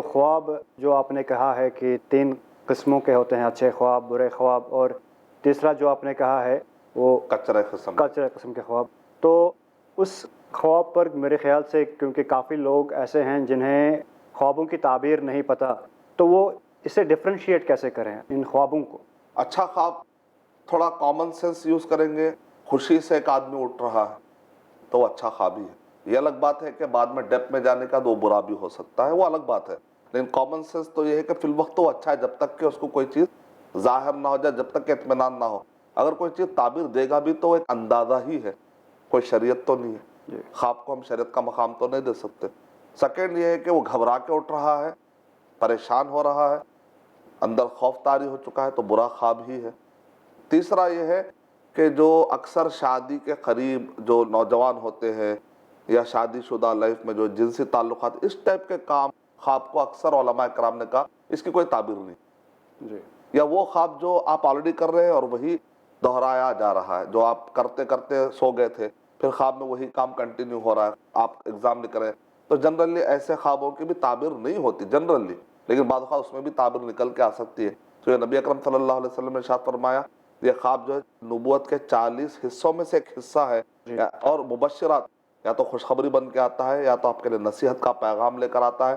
خواب جو آپ نے کہا ہے کہ 3 قسموں کے ہوتے ہیں، اچھے خواب، برے خواب، اور تیسرا جو آپ نے کہا ہے وہ کچرے قسم کے خواب. تو اس خواب پر میرے خیال سے کیونکہ کافی لوگ ایسے ہیں جنہیں خوابوں کی تعبیر نہیں پتہ، تو وہ اسے ڈفرینشیٹ کیسے کریں ان خوابوں کو؟ اچھا خواب تھوڑا کامن سینس یوز کریں گے. خوشی سے ایک آدمی اٹھ رہا ہے تو وہ اچھا خواب ہی ہے. یہ الگ بات ہے کہ بعد میں ڈیپ میں جانے کا وہ برا بھی ہو سکتا ہے، وہ الگ بات ہے. لیکن کامن سینس تو یہ ہے کہ فی الوقت تو اچھا ہے جب تک کہ اس کو کوئی چیز ظاہر نہ ہو جائے، جب تک کہ اطمینان نہ ہو. اگر کوئی چیز تعبیر دے گا بھی تو وہ ایک اندازہ ہی ہے، کوئی شریعت تو نہیں ہے. خواب کو ہم شریعت کا مقام تو نہیں دے سکتے. سیکنڈ یہ ہے کہ وہ گھبرا کے اٹھ رہا ہے، پریشان ہو رہا ہے، اندر خوف طاری ہو چکا ہے تو برا خواب ہی ہے. تیسرا یہ ہے کہ جو اکثر شادی کے قریب جو نوجوان ہوتے ہیں یا شادی شدہ لائف میں جو جنسی تعلقات، اس ٹائپ کے کام خواب کو اکثر علماء کرام نے کہا اس کی کوئی تعبیر نہیں. یا وہ خواب جو آپ آلریڈی کر رہے ہیں اور وہی دہرایا جا رہا ہے، جو آپ کرتے کرتے سو گئے تھے پھر خواب میں وہی کام کنٹینیو ہو رہا ہے، آپ ایگزام لکھ رہے ہیں. تو جنرلی ایسے خوابوں کی بھی تعبیر نہیں ہوتی جنرلی، لیکن بعض اوقات اس میں بھی تعبیر نکل کے آ سکتی ہے. تو یہ نبی اکرم صلی اللہ علیہ وسلم نے ارشاد فرمایا یہ خواب جو ہے نبوت کے 40 حصوں میں سے ایک حصہ ہے. اور مبشرات، یا تو خوشخبری بن کے آتا ہے یا تو آپ کے لیے نصیحت کا پیغام لے کر آتا ہے.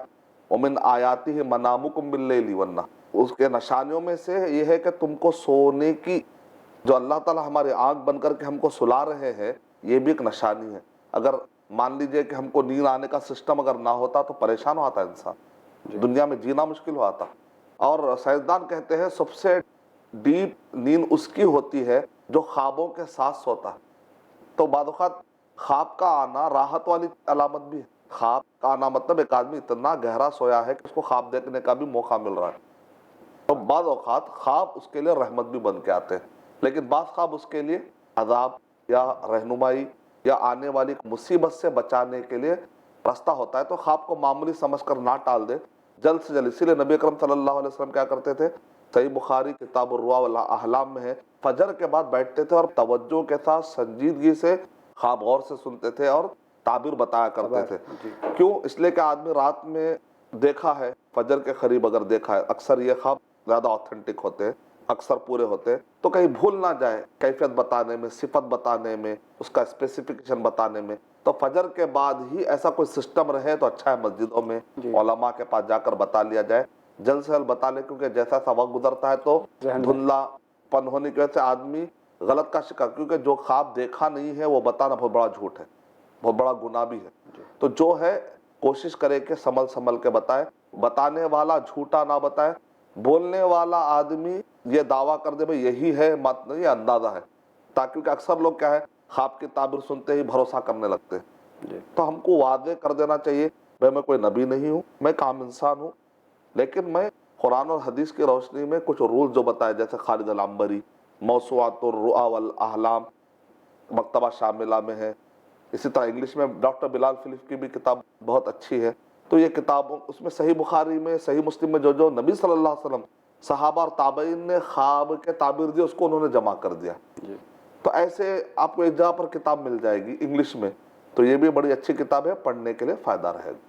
وَمِنْ آیَاتِهِ مَنَامُكُمْ بِاللَّيْلِ وَالنَّهَارِ، اس کے نشانیوں میں سے یہ ہے کہ تم کو سونے کی، جو اللہ تعالیٰ ہمارے آنکھ بن کر کے ہم کو سلا رہے ہیں، یہ بھی ایک نشانی ہے. اگر مان لیجئے کہ ہم کو نیند آنے کا سسٹم اگر نہ ہوتا تو پریشان ہوتا انسان، دنیا میں جینا مشکل ہوتا. اور سائنسدان کہتے ہیں سب سے ڈیپ نیند اس کی ہوتی ہے جو خوابوں کے ساتھ سوتا ہے. تو بعض اوقات خواب کا آنا راحت والی علامت بھی ہے. خواب کا آنا مطلب ایک آدمی اتنا گہرا سویا ہے کہ اس کو خواب دیکھنے کا بھی موقع مل رہا ہے. تو بعض اوقات خواب اس کے لیے رحمت بھی بن کے آتے ہیں، لیکن بعض خواب اس کے لیے عذاب یا رہنمائی یا آنے والی مصیبت سے بچانے کے لیے راستہ ہوتا ہے. تو خواب کو معمولی سمجھ کر نہ ٹال دے، جلد سے جلد. اسی لیے نبی اکرم صلی اللہ علیہ وسلم کیا کرتے تھے، صحیح بخاری کتاب الرؤیا والاحلام میں ہے، فجر کے بعد بیٹھتے تھے اور توجہ کے ساتھ سنجیدگی سے خواب غور سے سنتے تھے اور تعبیر بتایا کرتے تھے. کیوں؟ اس لیے کہ آدمی رات میں دیکھا ہے، فجر کے قریب اگر دیکھا ہے، اکثر یہ خواب زیادہ آتھینٹک ہوتے ہیں، اکثر پورے ہوتے ہیں، تو کہیں بھول نہ جائے کیفیت بتانے میں، صفت بتانے میں، اس کا اسپیسیفکیشن بتانے میں. تو فجر کے بعد ہی ایسا کوئی سسٹم رہے تو اچھا ہے، مسجدوں میں علماء کے پاس جا کر بتا لیا جائے، جلد سے جلد بتا لے. کیونکہ جیسا سا وقت گزرتا ہے تو دھندلا پن ہونے کی وجہ سے آدمی غلط کا شکار، کیونکہ جو خواب دیکھا نہیں ہے وہ بتانا بہت بڑا جھوٹ ہے، بہت بڑا گناہ بھی ہے. تو جو ہے کوشش کرے کہ سنبھل کے بتائے، بتانے والا جھوٹا نہ بتائے. بولنے والا آدمی یہ دعویٰ کر دے بھئی یہی ہے، مت نہیں، یہ اندازہ ہے. تاکہ کہ اکثر لوگ کیا ہے، خواب کی تعبیر سنتے ہی بھروسہ کرنے لگتے ہیں. تو ہم کو واضح کر دینا چاہیے بھئی میں کوئی نبی نہیں ہوں، میں ایک عام انسان ہوں، لیکن میں قرآن اور حدیث کی روشنی میں کچھ رول جو بتائے، جیسے خالد العنبری موسوعات الرؤیا والاحلام مکتبہ شاملہ میں ہے. اسی طرح انگلش میں ڈاکٹر بلال فلپ کی بھی کتاب بہت اچھی ہے. تو یہ کتاب، اس میں صحیح بخاری میں، صحیح مسلم میں جو نبی صلی اللہ علیہ وسلم، صحابہ اور تابعین نے خواب کے تعبیر دی، اس کو انہوں نے جمع کر دیا. تو ایسے آپ کو ایک جگہ پر کتاب مل جائے گی انگلش میں، تو یہ بھی بڑی اچھی کتاب ہے، پڑھنے کے لیے فائدہ رہے گا.